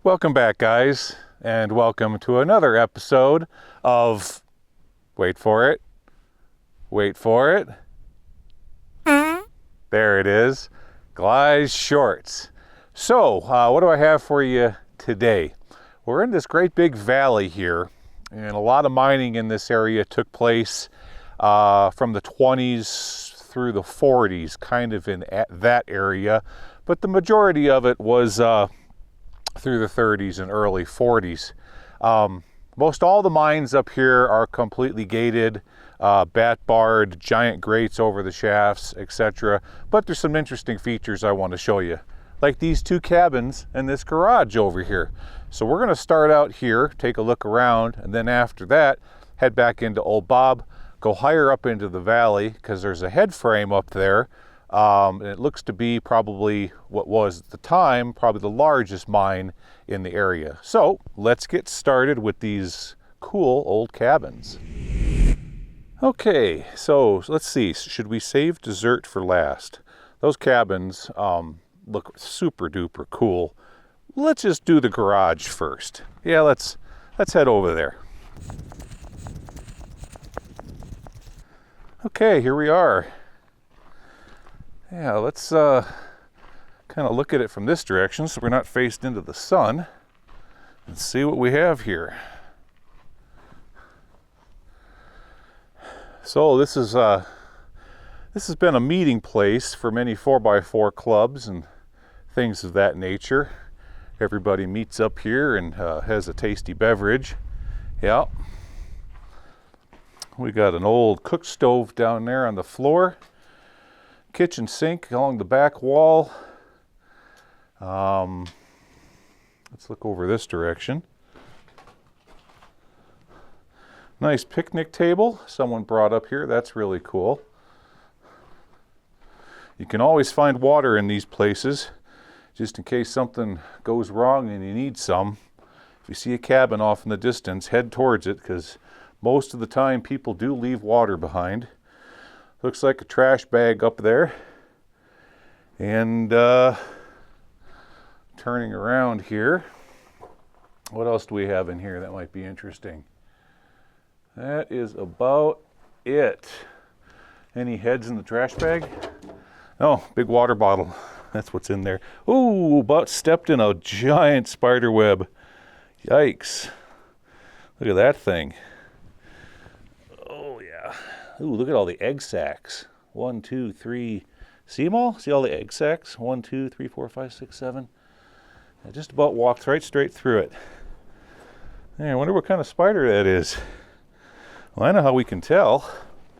Welcome back, guys, and welcome to another episode of, wait for it, there it is, Gly's Shorts. So, what do I have for you today? We're in this great big valley here, and a lot of mining in this area took place from the 20s through the 40s, kind of in that area, but the majority of it was through the 30s and early 40s. Most all the mines up here are completely gated, bat barred, giant grates over the shafts, etc. But there's some interesting features I want to show you, like these two cabins and this garage over here. So we're going to start out here, take a look around, and then after that head back into Old Bob, go higher up into the valley because there's a head frame up there. And it looks to be probably what was at the time probably the largest mine in the area. So let's get started with these cool old cabins. Okay, so let's see, should we save dessert for last? Those cabins look super duper cool. Let's just do the garage first. Yeah, let's head over there. Okay, here we are. Yeah, let's kind of look at it from this direction so we're not faced into the sun and see what we have here. So this has been a meeting place for many 4x4 clubs and things of that nature. Everybody meets up here and has a tasty beverage. Yeah. We got an old cook stove down there on the floor. Kitchen sink along the back wall. Let's look over this direction. Nice picnic table someone brought up here. That's really cool. You can always find water in these places, just in case something goes wrong and you need some. If you see a cabin off in the distance, head towards it, because most of the time people do leave water behind. Looks like a trash bag up there. And turning around here, what else do we have in here that might be interesting? That is about it. Any heads in the trash bag? Oh, big water bottle. That's what's in there. Ooh, about stepped in a giant spider web. Yikes. Look at that thing. Oh, yeah. Ooh, look at all the egg sacs. 1, 2, 3. See them all? See all the egg sacs? 1, 2, 3, 4, 5, 6, 7. I just about walked right straight through it. Hey, I wonder what kind of spider that is. Well, I know how we can tell.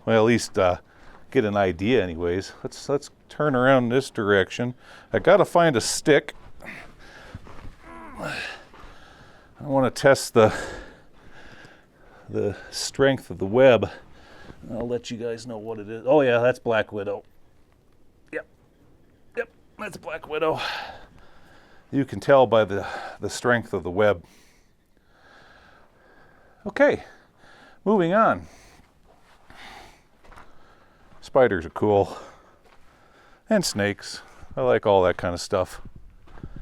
Well, at least get an idea anyways. Let's turn around this direction. I gotta find a stick. I want to test the strength of the web. I'll let you guys know what it is. Oh yeah, that's Black Widow. Yep, that's Black Widow. You can tell by the strength of the web. Okay, moving on. Spiders are cool. And snakes. I like all that kind of stuff.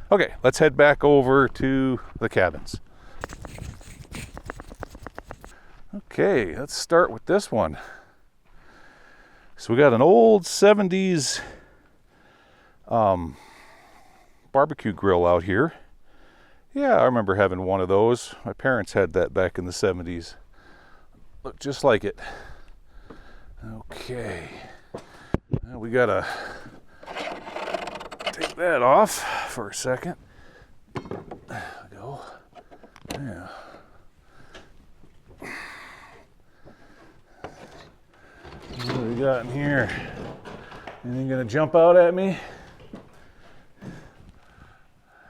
Okay, let's head back over to the cabins. Okay, let's start with this one. So we got an old 70s barbecue grill out here. Yeah, I remember having one of those. My parents had that back in the 70s. Looked just like it. Okay. Now we gotta take that off for a second. There we go. Yeah. What do we got in here? Anything gonna jump out at me?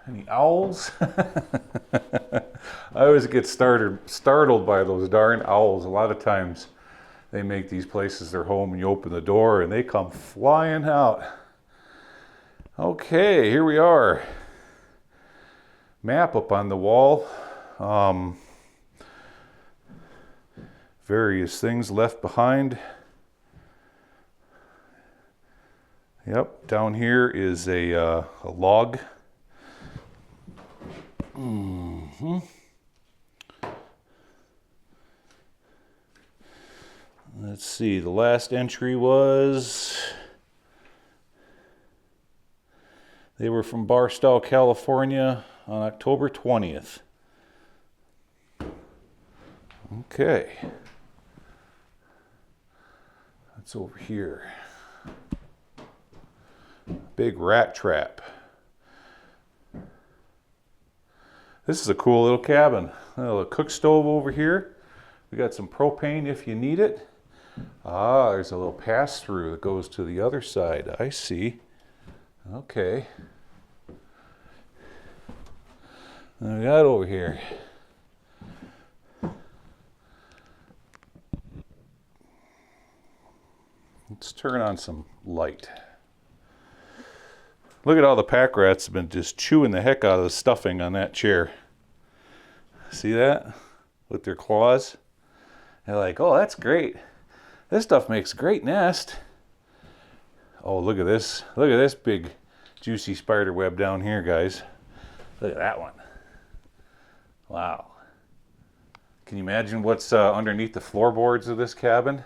Any owls? I always get startled by those darn owls. A lot of times they make these places their home and you open the door and they come flying out. Okay, here we are. Map up on the wall. Various things left behind. Yep, down here is a log. Let's see, the last entry was, they were from Barstow, California on October 20th. Okay. That's over here. Big rat trap. This is a cool little cabin. A little cook stove over here. We got some propane if you need it. Ah, there's a little pass-through that goes to the other side. I see. Okay. What do we got over here? Let's turn on some light. Look at all the pack rats have been just chewing the heck out of the stuffing on that chair. See that? With their claws. They're like, oh, that's great. This stuff makes a great nest. Oh, look at this. Look at this big juicy spider web down here, guys. Look at that one. Wow. Can you imagine what's underneath the floorboards of this cabin?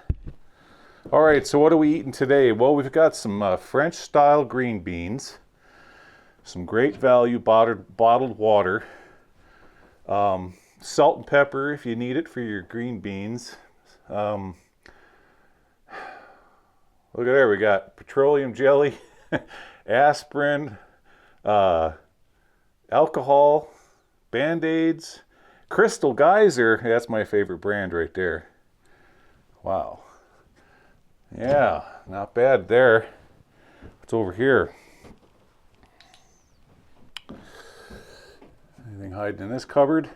All right, so what are we eating today? Well, we've got some French-style green beans, some great value bottled water, salt and pepper if you need it for your green beans. Look at there, we got petroleum jelly, aspirin, alcohol, Band-Aids, Crystal Geyser. That's my favorite brand right there. Wow. Yeah, not bad there. What's over here? Anything hiding in this cupboard?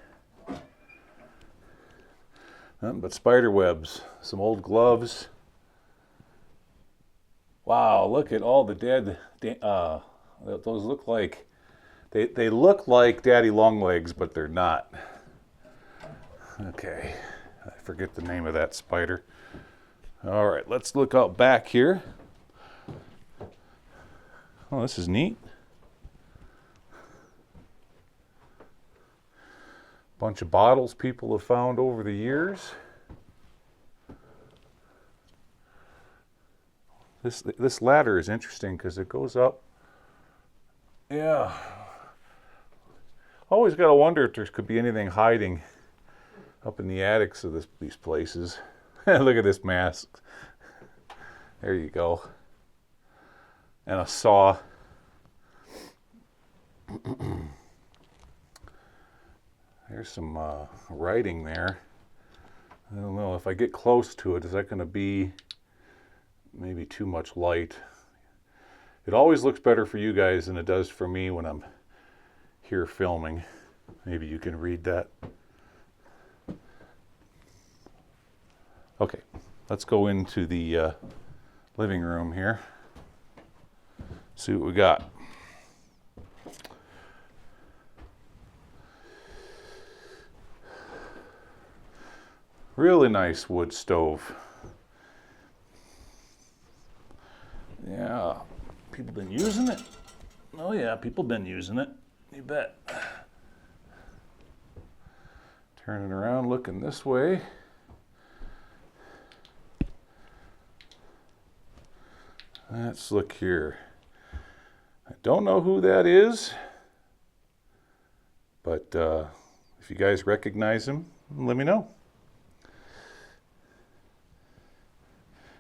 Nothing but spider webs. Some old gloves. Wow, look at all the dead. Those look like they look like daddy long legs, but they're not. Okay, I forget the name of that spider. All right, let's look out back here. Oh, this is neat. Bunch of bottles people have found over the years. This ladder is interesting because it goes up. Yeah. Always got to wonder if there could be anything hiding up in the attics of these places. Look at this mask. There you go. And a saw. There's some writing there. I don't know if I get close to it, is that going to be maybe too much light? It always looks better for you guys than it does for me when I'm here filming. Maybe you can read that. Okay, let's go into the living room here. See what we got. Really nice wood stove. Yeah, people been using it. Oh yeah, people been using it. You bet. Turning around, looking this way. Let's look here. I don't know who that is, but if you guys recognize him, let me know.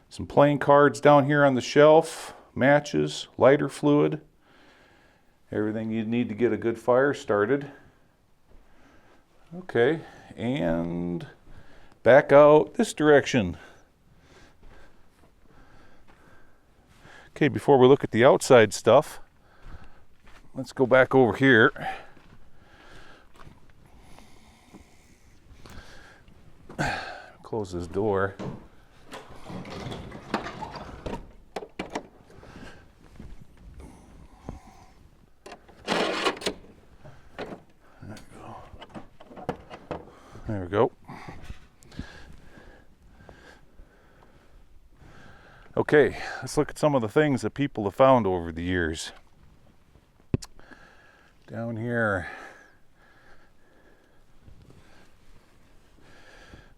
Some playing cards down here on the shelf, matches, lighter fluid, everything you'd need to get a good fire started. Okay, and back out this direction. Okay, before we look at the outside stuff, let's go back over here. Close this door. There we go. Okay, let's look at some of the things that people have found over the years. Down here,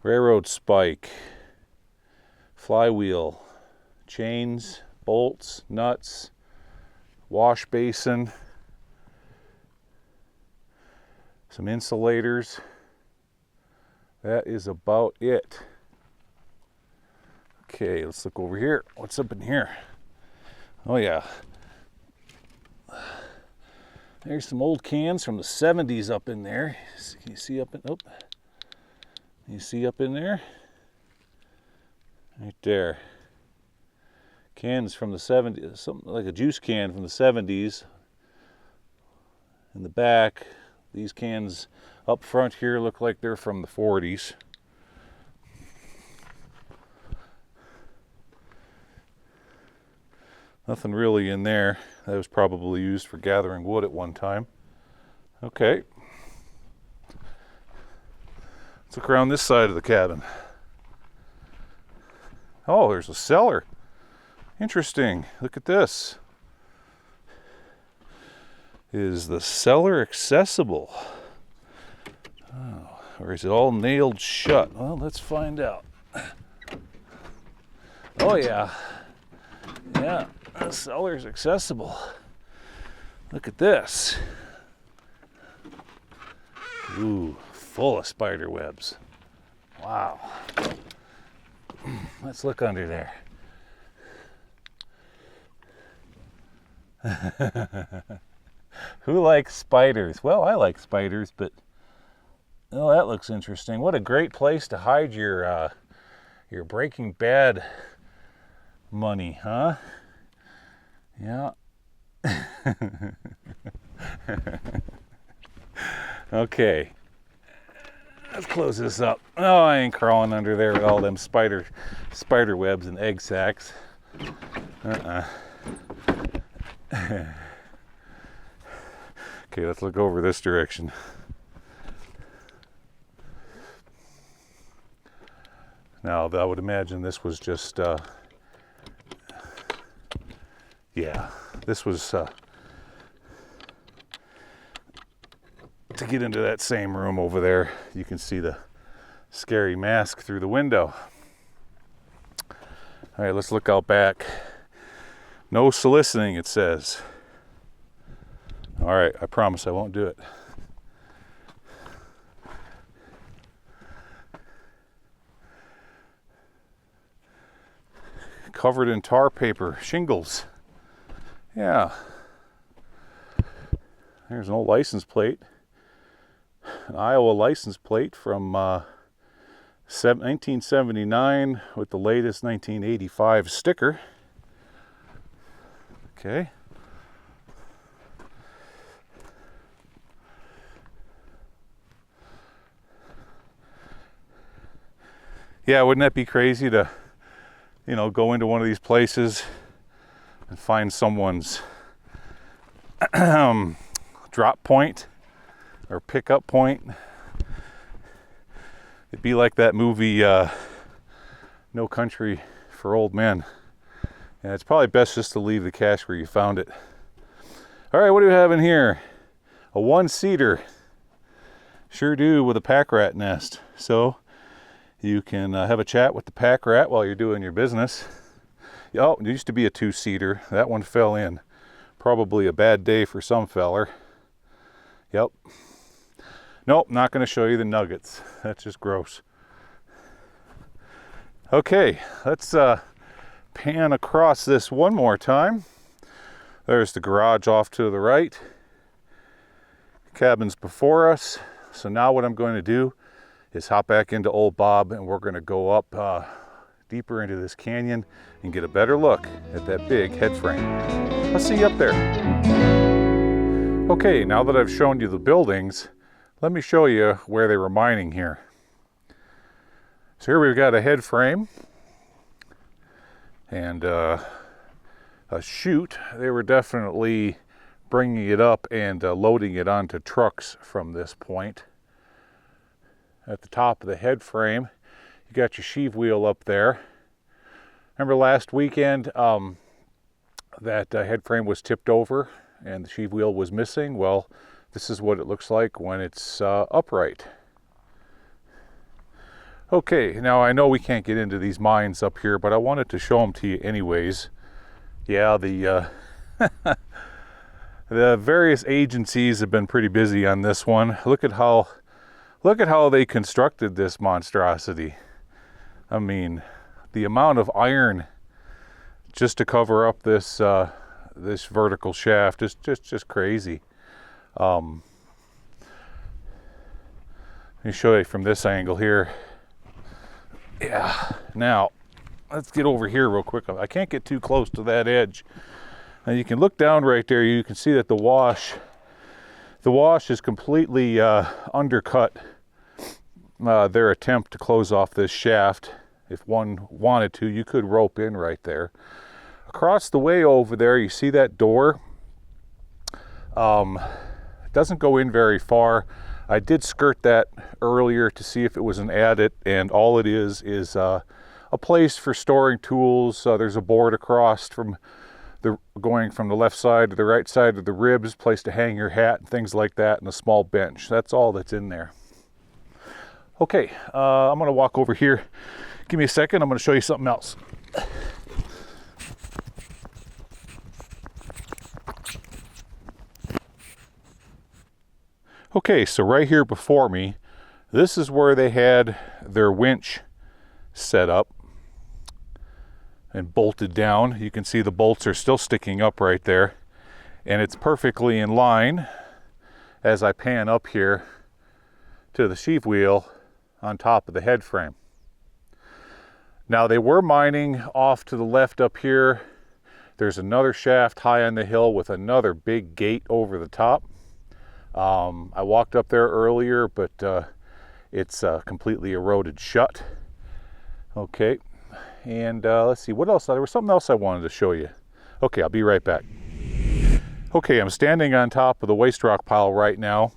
railroad spike, flywheel, chains, bolts, nuts, wash basin, some insulators. That is about it. Okay, let's look over here. What's up in here? Oh yeah. There's some old cans from the 70s up in there. Can you see up in, oh, you see up in there? Right there. Cans from the 70s, something like a juice can from the 70s. In the back, these cans up front here look like they're from the 40s. Nothing really in there. That was probably used for gathering wood at one time. Okay. Let's look around this side of the cabin. Oh, there's a cellar. Interesting. Look at this. Is the cellar accessible? Oh, or is it all nailed shut? Well, let's find out. Oh yeah. Yeah, the cellar's accessible. Look at this. Ooh, full of spider webs. Wow. Let's look under there. Who likes spiders? Well, I like spiders, but oh, that looks interesting. What a great place to hide your Breaking Bad money, huh? Yeah. Okay. Let's close this up. Oh, I ain't crawling under there with all them spider webs and egg sacs. Okay, let's look over this direction. Now, I would imagine this was just, yeah, this was to get into that same room over there. You can see the scary mask through the window. All right, let's look out back. No soliciting, it says. All right, I promise I won't do it. Covered in tar paper, shingles. Yeah. There's an old license plate. An Iowa license plate from 1979 with the latest 1985 sticker. Okay. Yeah, wouldn't that be crazy to, you know, go into one of these places and find someone's drop point or pickup point? It'd be like that movie, No Country for Old Men. And it's probably best just to leave the cash where you found it. All right, what do we have in here? A one-seater. Sure do, with a pack rat nest. So you can have a chat with the pack rat while you're doing your business. Oh, it used to be a two-seater. That one fell in. Probably a bad day for some feller. Yep. Nope, not going to show you the nuggets. That's just gross. Okay, let's pan across this one more time. There's the garage off to the right. Cabin's before us. So now what I'm going to do is hop back into Old Bob, and we're going to go up deeper into this canyon and get a better look at that big head frame. Let's see you up there. Okay, now that I've shown you the buildings, let me show you where they were mining here. So here we've got a head frame and a chute. They were definitely bringing it up and loading it onto trucks from this point. At the top of the head frame, you got your sheave wheel up there. Remember last weekend that head frame was tipped over and the sheave wheel was missing? Well, this is what it looks like when it's upright. Okay, now I know we can't get into these mines up here, but I wanted to show them to you anyways. Yeah, the the various agencies have been pretty busy on this one. Look at how they constructed this monstrosity. I mean, the amount of iron just to cover up this this vertical shaft is just crazy. Let me show you from this angle here. Yeah, now let's get over here real quick. I can't get too close to that edge. Now you can look down right there. You can see that the wash is completely undercut their attempt to close off this shaft. If one wanted to, you could rope in right there. Across the way over there, you see that door? It doesn't go in very far. I did skirt that earlier to see if it was an adit, and all it is a place for storing tools. There's a board across from going from the left side to the right side of the ribs, place to hang your hat and things like that, and a small bench. That's all that's in there. Okay, I'm gonna walk over here. Give me a second, I'm gonna show you something else. Okay, so right here before me, this is where they had their winch set up and bolted down. You can see the bolts are still sticking up right there, and it's perfectly in line as I pan up here to the sheave wheel on top of the head frame. Now they were mining off to the left up here. There's another shaft high on the hill with another big gate over the top. I walked up there earlier, but it's completely eroded shut. Okay, and let's see, what else? There was something else I wanted to show you. Okay, I'll be right back. Okay, I'm standing on top of the waste rock pile right now,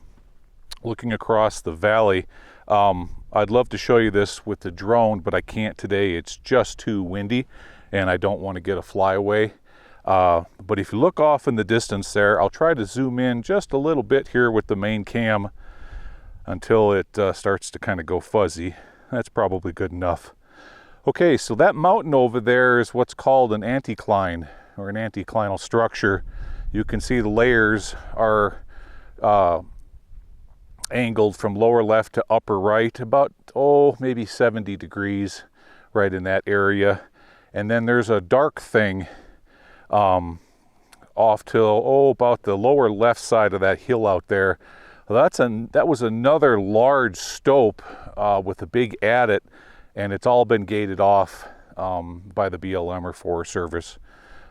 looking across the valley. I'd love to show you this with the drone, but I can't today. It's just too windy, and I don't want to get a flyaway. But if you look off in the distance there, I'll try to zoom in just a little bit here with the main cam until it starts to kind of go fuzzy. That's probably good enough. Okay, so that mountain over there is what's called an anticline, or an anticlinal structure. You can see the layers are angled from lower left to upper right, about, maybe 70 degrees right in that area. And then there's a dark thing off till about the lower left side of that hill out there. Well, that was another large stope with a big adit, and it's all been gated off by the BLM or Forest Service.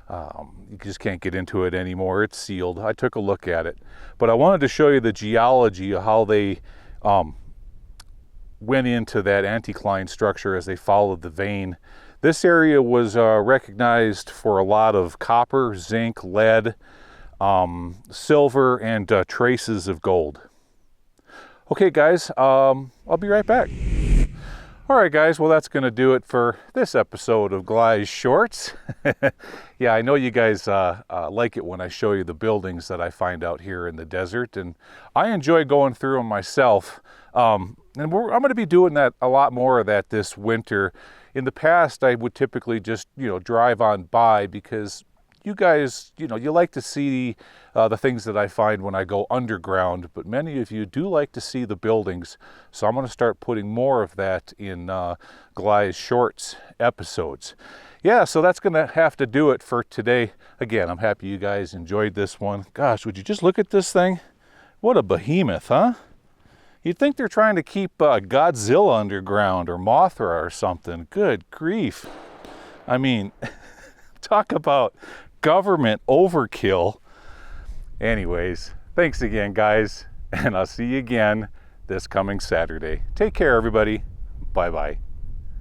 You just can't get into it anymore. It's sealed. I took a look at it, but I wanted to show you the geology of how they went into that anticline structure as they followed the vein. This area was recognized for a lot of copper, zinc, lead, silver, and traces of gold. Okay, guys, I'll be right back. All right, guys, well, that's going to do it for this episode of Gly's Shorts. Yeah, I know you guys like it when I show you the buildings that I find out here in the desert, and I enjoy going through them myself. And I'm going to be doing that, a lot more of that this winter. In the past, I would typically just, drive on by because you guys, you like to see the things that I find when I go underground, but many of you do like to see the buildings. So I'm going to start putting more of that in Gly's Shorts episodes. Yeah, so that's going to have to do it for today. Again, I'm happy you guys enjoyed this one. Gosh, would you just look at this thing? What a behemoth, huh? You'd think they're trying to keep Godzilla underground or Mothra or something. Good grief. I mean, talk about government overkill. Anyways, thanks again, guys, and I'll see you again this coming Saturday. Take care, everybody. Bye-bye.